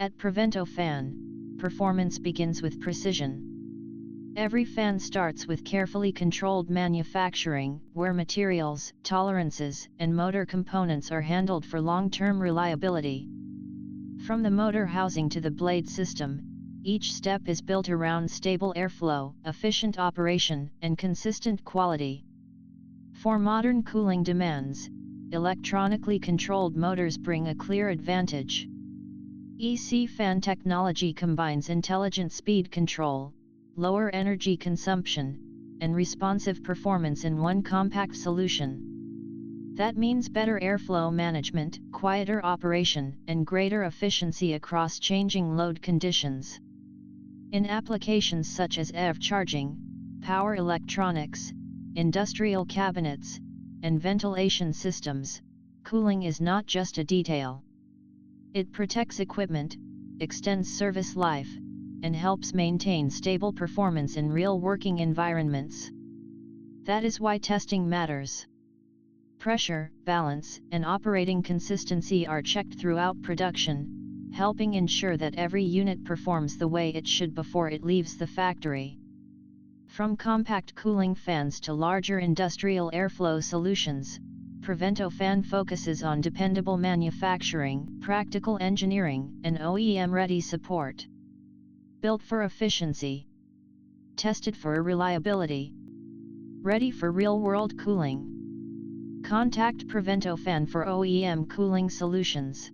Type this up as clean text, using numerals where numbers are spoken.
At Proventofan, performance begins with precision. Every fan starts with carefully controlled manufacturing, where materials, tolerances, and motor components are handled for long-term reliability. From the motor housing to the blade system, each step is built around stable airflow, efficient operation, and consistent quality. For modern cooling demands, electronically controlled motors bring a clear advantage. EC fan technology combines intelligent speed control, lower energy consumption, and responsive performance in one compact solution. That means better airflow management, quieter operation, and greater efficiency across changing load conditions. In applications such as EV charging, power electronics, industrial cabinets, and ventilation systems, cooling is not just a detail. It protects equipment, extends service life, and helps maintain stable performance in real working environments. That is why testing matters. Pressure, balance, and operating consistency are checked throughout production, helping ensure that every unit performs the way it should before it leaves the factory. From compact cooling fans to larger industrial airflow solutions, Proventofan focuses on dependable manufacturing, practical engineering, and OEM-ready support. Built for efficiency. Tested for reliability. Ready for real-world cooling. Contact Proventofan for OEM cooling solutions.